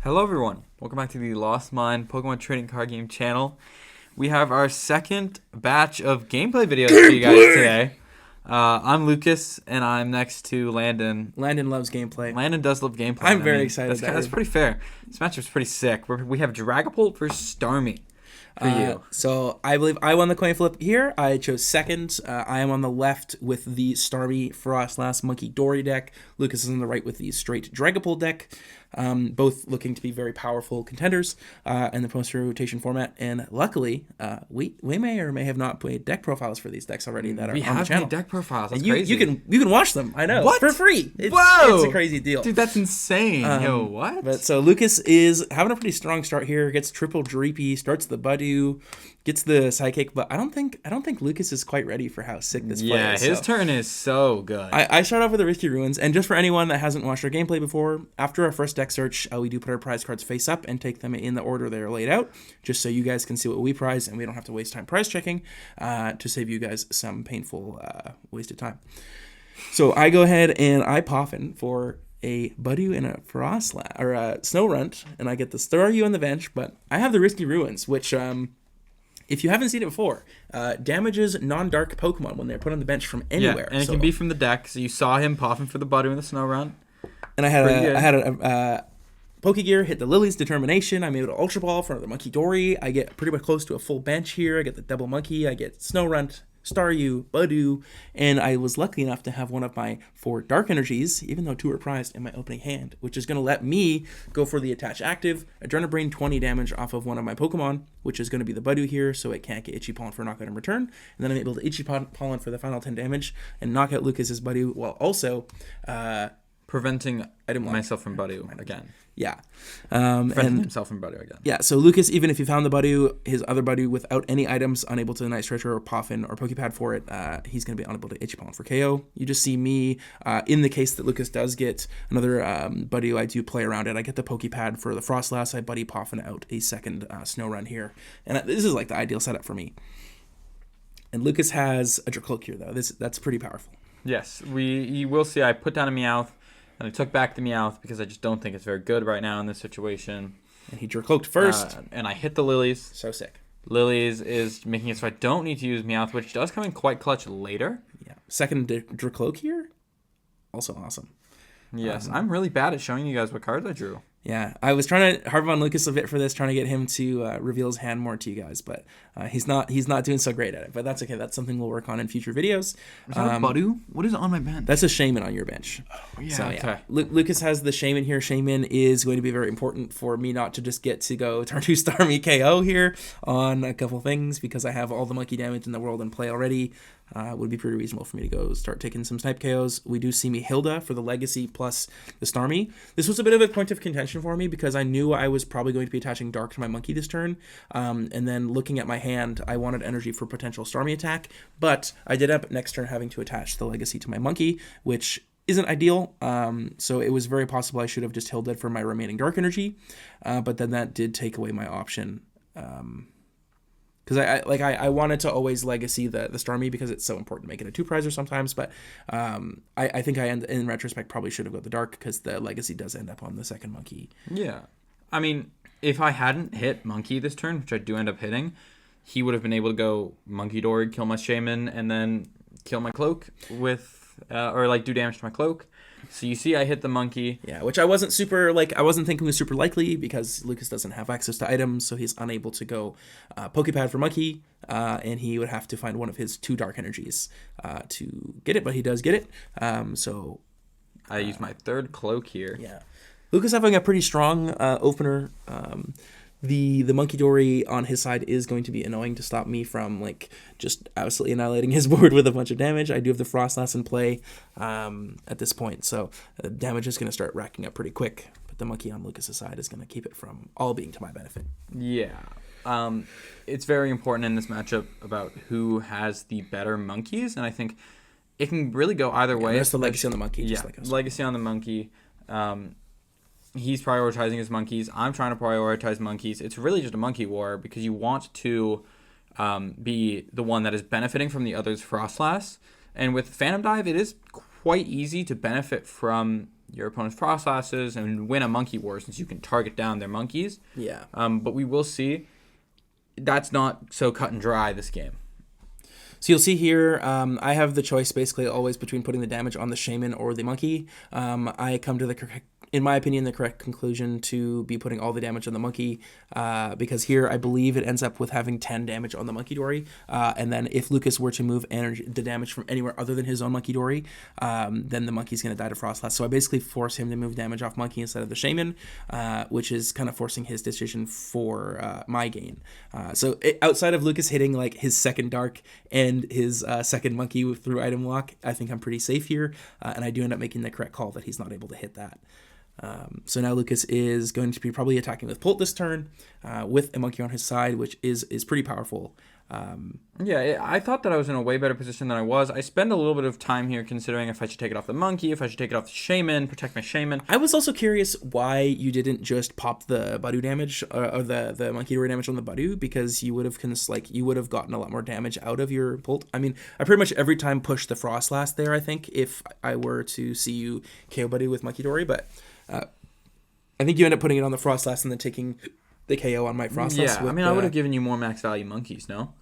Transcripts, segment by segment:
Hello everyone, welcome back to the Lost Mine Pokemon Trading Card Game channel. We have our second batch of gameplay videos for you guys today. I'm Lucas, and I'm next to Landon. Landon loves gameplay. Landon does love gameplay. I'm very excited. That's pretty fair. This matchup's pretty sick. We have Dragapult versus Starmie for you. So I believe I won the coin flip here. I chose second. I am on the left with the Starmie Frostlass Monkey Dory deck. Lucas is on the right with the straight Dragapult deck. Both looking to be very powerful contenders in the poster rotation format. And luckily, we may or may have not played deck profiles for these decks already that are on the channel. We have deck profiles. That's crazy. You can watch them. I know. What? For free. Whoa! It's a crazy deal. Dude, that's insane. Yo, what? But so Lucas is having a pretty strong start here. Gets triple Dreepy, starts the Budew, gets the Psychic, but I don't think Lucas is quite ready for how sick this play is. Yeah, his turn is so good. I start off with the Risky Ruins, and just for anyone that hasn't watched our gameplay before, after our first deck search, we do put our prize cards face up and take them in the order they're laid out, just so you guys can see what we prize, and we don't have to waste time prize checking to save you guys some painful wasted time. So I go ahead and I poffin for a Budew and a Frostlass, or a Snorunt, and I get the Staryu on the bench, but I have the Risky Ruins, which, if you haven't seen it before, damages non-dark Pokemon when they're put on the bench from anywhere. Yeah, and it can be from the deck, so you saw him poffing for the Budew in the Snorunt. And I had a Pokegear, hit the Lily's Determination. I'm able to Ultra Ball for the Monkey Dory. I get pretty much close to a full bench here. I get the Double Monkey. I get Snorunt, Staryu, Budew, and I was lucky enough to have one of my 4 Dark Energies, even though 2 are prized, in my opening hand, which is going to let me go for the Attach Active, Adrenabrain 20 damage off of one of my Pokemon, which is going to be the Budew here, so it can't get Itchy Pollen for a knockout in return, and then I'm able to Itchy Pollen for the final 10 damage, and knock out Lucas's Budew, while also preventing myself from Budew again. Yeah. Preventing himself from Budew again. Yeah, so Lucas, even if you found the Budew, his other Budew without any items, unable to Night Stretcher or Poffin or Pokepad for it, he's going to be unable to Itchy Pollen for KO. You just see me, in the case that Lucas does get another Budew, I do play around it. I get the Pokepad for the Frostlass, I Buddy Poffin out a second Snorunt here. And this is like the ideal setup for me. And Lucas has a Dracloak here, though. That's pretty powerful. Yes, you will see I put down a Meowth, and I took back the Meowth because I just don't think it's very good right now in this situation. And he Dracloaked first. And I hit the Lilies. So sick. Lilies is making it so I don't need to use Meowth, which does come in quite clutch later. Yeah. Second Dracloak here. Also awesome. Yes, I'm really bad at showing you guys what cards I drew. Yeah, I was trying to harp on Lucas a bit for this, trying to get him to reveal his hand more to you guys, but he's not doing so great at it. But that's okay. That's something we'll work on in future videos. Is that a Budew? What is on my bench? That's a Shaman on your bench. Oh, yeah. So, okay. Yeah. Lucas has the Shaman here. Shaman is going to be very important for me not to just get to go turn 2 Starmie KO here on a couple things, because I have all the monkey damage in the world in play already. Would be pretty reasonable for me to go start taking some snipe KOs. We do see me Hilda for the Legacy plus the Starmie. This was a bit of a point of contention for me because I knew I was probably going to be attaching Dark to my monkey this turn. And then looking at my hand, I wanted energy for potential Starmie attack. But I did up next turn having to attach the Legacy to my monkey, which isn't ideal. So it was very possible I should have just Hilda for my remaining Dark energy. But then that did take away my option. Because I wanted to always Legacy the Starmie because it's so important to make it a 2-prizer sometimes, but I think in retrospect probably should have got the Dark because the Legacy does end up on the second monkey. Yeah. I mean, if I hadn't hit Monkey this turn, which I do end up hitting, he would have been able to go Monkey Dory, kill my Shaman, and then kill my Cloak with, or do damage to my Cloak. So you see I hit the monkey. Yeah, which I wasn't thinking was super likely because Lucas doesn't have access to items, so he's unable to go Pokepad for monkey, and he would have to find one of his 2 Dark Energies to get it, but he does get it. So I use my 3rd Cloak here. Yeah. Lucas having a pretty strong opener. The Monkey Dory on his side is going to be annoying to stop me from just absolutely annihilating his board with a bunch of damage. I do have the Frostlass in play at this point, so damage is going to start racking up pretty quick. But the monkey on Lucas's side is going to keep it from all being to my benefit. Yeah. It's very important in this matchup about who has the better monkeys, and I think it can really go either way. There's the Legacy on the monkey. Yeah, just like us. Legacy on the monkey. He's prioritizing his monkeys. I'm trying to prioritize monkeys. It's really just a monkey war because you want to be the one that is benefiting from the other's Frostlass. And with Phantom Dive, it is quite easy to benefit from your opponent's Frostlasses and win a monkey war since you can target down their monkeys. Yeah. But we will see that's not so cut and dry this game. So you'll see here, I have the choice basically always between putting the damage on the shaman or the monkey. I come to in my opinion, the correct conclusion to be putting all the damage on the monkey, because here I believe it ends up with having 10 damage on the monkey dory. And then if Lucas were to move the damage from anywhere other than his own monkey dory, then the monkey's going to die to Frostlass. So I basically force him to move damage off monkey instead of the shaman, which is kind of forcing his decision for my gain. Outside of Lucas hitting like his second dark and his second monkey through item lock, I think I'm pretty safe here, and I do end up making the correct call that he's not able to hit that. So now Lucas is going to be probably attacking with Pult this turn, with a monkey on his side, which is pretty powerful. I thought that I was in a way better position than I was. I spend a little bit of time here considering if I should take it off the monkey, if I should take it off the shaman, protect my shaman. I was also curious why you didn't just pop the Badu damage, or the monkey dory damage on the Badu, because you would have you would have gotten a lot more damage out of your Pult. I mean, I pretty much every time push the Frostlass there, I think, if I were to see you KO Badu with monkey dory, but I think you end up putting it on the Frostlass and then taking the KO on my Frostlass. Yeah, I would have given you more max value monkeys, no?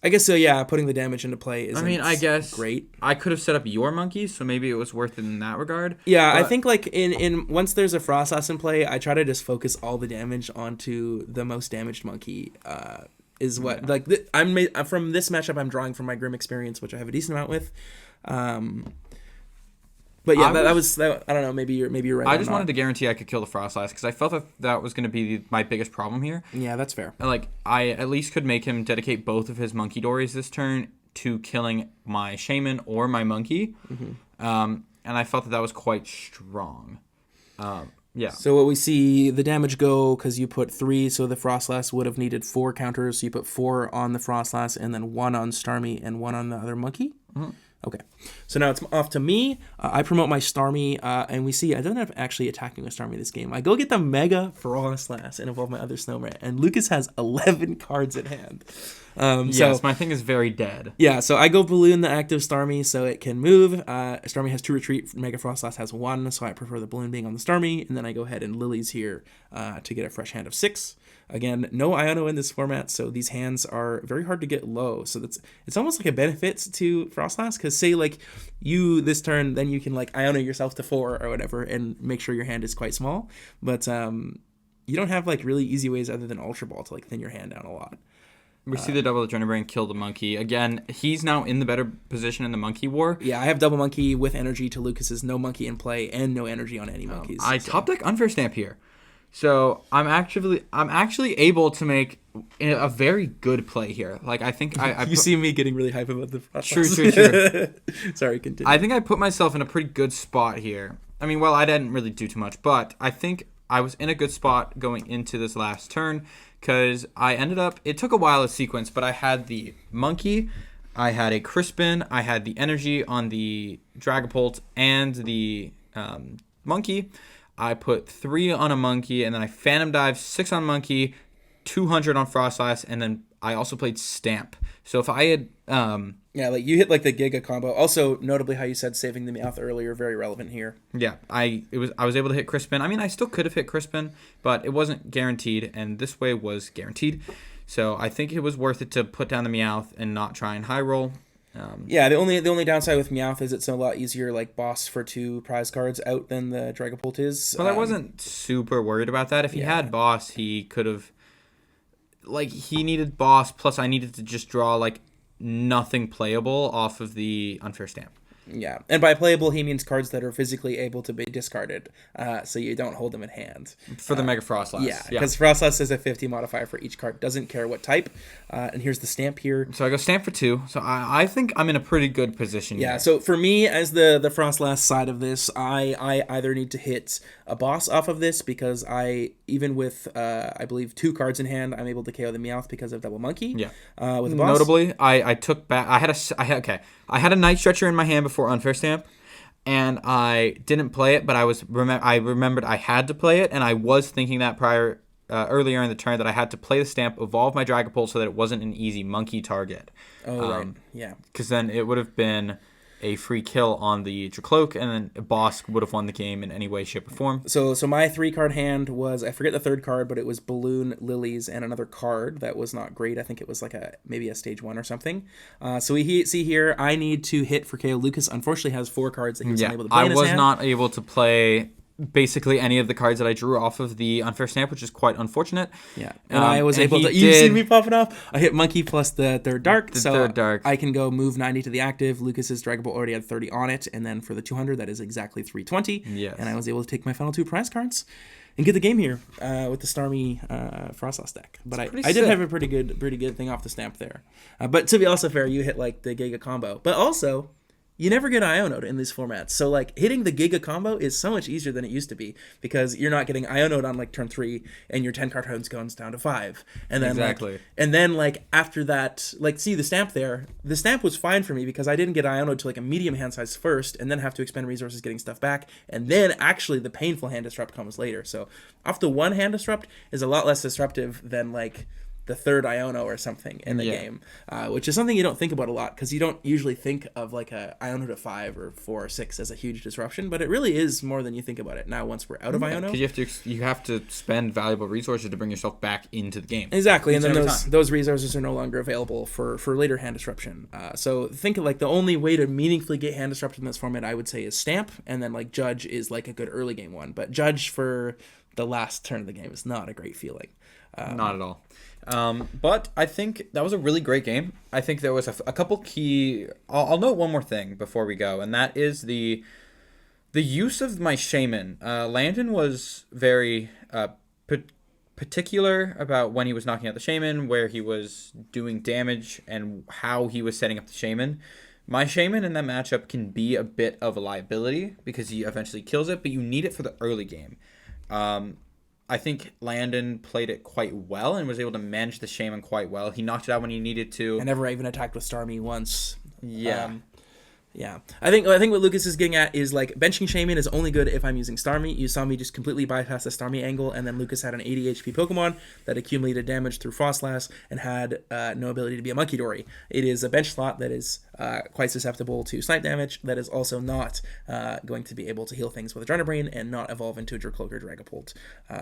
I guess so, yeah. Putting the damage into play isn't I guess great. I could have set up your monkeys, so maybe it was worth it in that regard. Yeah, I think like in once there's a Frostlass in play, I try to just focus all the damage onto the most damaged monkey. Is what from this matchup I'm drawing from my Grim experience, which I have a decent amount with. But yeah, that was I don't know. Maybe you're right. I just wanted to guarantee I could kill the Frostlass because I felt that was going to be my biggest problem here. Yeah, that's fair. Like I at least could make him dedicate both of his monkey dories this turn to killing my shaman or my monkey, and I felt that was quite strong. Yeah. So what we see the damage go because you put 3, so the Frostlass would have needed 4 counters. So you put 4 on the Frostlass and then 1 on Starmie and 1 on the other monkey. Mm-hmm. Okay, so now it's off to me. I promote my Starmie, and we see I don't end up actually attacking with Starmie this game. I go get the Mega Frostlass and evolve my other Snowman, and Lucas has 11 cards in hand. Yes, my thing is very dead. Yeah, so I go Balloon the active Starmie so it can move. Starmie has 2 retreat, Mega Frostlass has 1, so I prefer the Balloon being on the Starmie, and then I go ahead and Lily's here to get a fresh hand of 6. Again, no Iono in this format, so these hands are very hard to get low. So it's almost like a benefit to Frostlass, because say like you this turn, then you can like Iono yourself to 4 or whatever and make sure your hand is quite small. But you don't have like really easy ways other than Ultra Ball to like thin your hand down a lot. We see the double Adrenaline Brain kill the monkey. Again, he's now in the better position in the monkey war. Yeah, I have double monkey with energy to Lucas's no monkey in play and no energy on any monkeys. Top deck Unfair Stamp here. So I'm actually able to make a very good play here. Like I think you see me getting really hype about the True. Sorry, continue. I think I put myself in a pretty good spot here. I mean, well, I didn't really do too much, but I think I was in a good spot going into this last turn because I ended up. It took a while to sequence, but I had the monkey, I had a Crispin, I had the energy on the Dragapult and the monkey. I put 3 on a monkey, and then I Phantom Dive 6 on monkey, 200 on Frostlass, and then I also played Stamp. So if I had... yeah, like you hit like the Giga combo. Also, notably how you said saving the Meowth earlier, very relevant here. Yeah, I was able to hit Crispin. I mean, I still could have hit Crispin, but it wasn't guaranteed, and this way was guaranteed. So I think it was worth it to put down the Meowth and not try and high roll. Yeah, the only downside with Meowth is it's a lot easier, like boss for 2 prize cards out than the Dragapult is. But I wasn't super worried about that. If he had boss, he could have, like, he needed boss. Plus, I needed to just draw like nothing playable off of the Unfair Stamp. Yeah, and by playable, he means cards that are physically able to be discarded, so you don't hold them in hand. For the Mega Frostlass. Yeah, because Frostlass is a 50 modifier for each card, doesn't care what type. And here's the Stamp here. So I go Stamp for 2, so I think I'm in a pretty good position Yeah, here. so for me, as the Frostlass side of this, I either need to hit a boss off of this, because even with, I believe, 2 cards in hand, I'm able to KO the Meowth because of Double Monkey. Yeah. With a boss. Notably, I took back, I had a Night Stretcher in my hand before Unfair Stamp, and I didn't play it, but I remembered I had to play it, and I was thinking that earlier in the turn that I had to play the Stamp, evolve my Dragapult so that it wasn't an easy monkey target. Oh, right. Yeah. Because then it would have been a free kill on the Dracloak, and then Bosk would have won the game in any way, shape, or form. So my 3-card hand was, I forget the third card, but it was Balloon, Lilies, and another card that was not great. I think it was like maybe a stage 1 or something. So we see here, I need to hit for KO. Lucas unfortunately has 4 cards that he was unable to play in his hand. I was not able to play basically any of the cards that I drew off of the unfair stamp, which is quite unfortunate. Yeah, and I was able to. You see me popping off. I hit Monkey plus the third dark, third dark. I can go move 90 to the active. Lucas's Dragapult already had 30 on it, and then for the 200, that is exactly 320. Yes, and I was able to take my final 2 prize cards and get the game here with the Starmie Frostlass deck. But I did have a pretty good thing off the stamp there. But to be also fair, you hit like the Giga combo, but also. You never get Ionoed in these formats. So, like, hitting the Giga combo is so much easier than it used to be because you're not getting Ionoed on, like, turn 3 and your 10-card hones goes down to 5. And then, exactly. After that, like, see the stamp there? The stamp was fine for me because I didn't get Ionoed to, like, a medium hand size first and then have to expend resources getting stuff back. And then, actually, the painful hand disrupt comes later. So, off the one hand disrupt is a lot less disruptive than, like, the third Iono or something in the game, which is something you don't think about a lot because you don't usually think of like a Iono to 5 or 4 or 6 as a huge disruption, but it really is more than you think about it now once we're out of Iono. Because you have to spend valuable resources to bring yourself back into the game. Exactly, and then those resources are no longer available for later hand disruption. So think of like the only way to meaningfully get hand disruption in this format, I would say, is Stamp, and then like Judge is like a good early game one, but Judge for the last turn of the game is not a great feeling. Not at all. But I think that was a really great game. I think there was a couple key... I'll note one more thing before we go, and that is the use of my Shaman. Landon was very particular about when he was knocking out the Shaman, where he was doing damage, and how he was setting up the Shaman. My Shaman in that matchup can be a bit of a liability because he eventually kills it, but you need it for the early game. I think Landon played it quite well and was able to manage the Shaman quite well. He knocked it out when he needed to. I never even attacked with Starmie once. Yeah. Yeah. I think what Lucas is getting at is like benching Shaman is only good if I'm using Starmie. You saw me just completely bypass the Starmie angle, and then Lucas had an 80 HP Pokemon that accumulated damage through Frostlass and had no ability to be a Monkey Dory. It is a bench slot that is quite susceptible to snipe damage, that is also not going to be able to heal things with Adrenal Brain and not evolve into a Dracloak or Dragapult.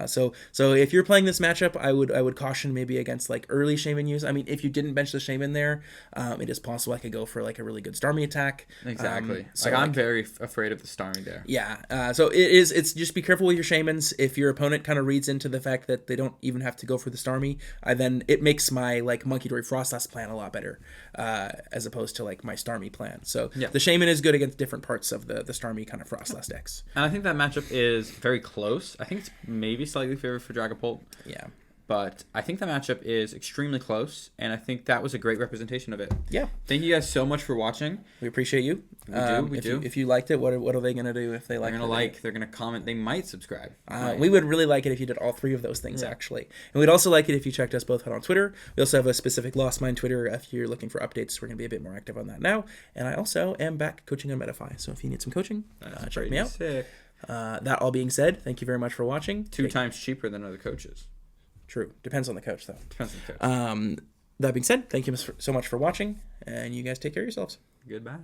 So if you're playing this matchup, I would caution maybe against like early Shaman use. I mean, if you didn't bench the Shaman there, it is possible I could go for like a really good Starmie attack. Exactly. I'm very afraid of the Starmie there. Yeah. So it's just be careful with your Shamans. If your opponent kind of reads into the fact that they don't even have to go for the Starmie, then it makes my like Monkey Dory Frostlass plan a lot better, as opposed to like my Starmie plan. So the Shaman is good against different parts of the Starmie kind of Frostlass decks. And I think that matchup is very close. I think it's maybe slightly favored for Dragapult. Yeah. But I think the matchup is extremely close, and I think that was a great representation of it. Yeah. Thank you guys so much for watching. We appreciate you. We do. If you liked it, what are they going to do if they like it? They're going to comment, they might subscribe. We would really like it if you did all 3 of those things, actually. And we'd also like it if you checked us both out on Twitter. We also have a specific Lost Mine Twitter if you're looking for updates. We're going to be a bit more active on that now. And I also am back coaching on Metafy, so if you need some coaching, check me out. Sick. That all being said, thank you very much for watching. 2 times cheaper than other coaches. True. Depends on the coach, though. Depends on the coach. That being said, thank you so much for watching, and you guys take care of yourselves. Goodbye.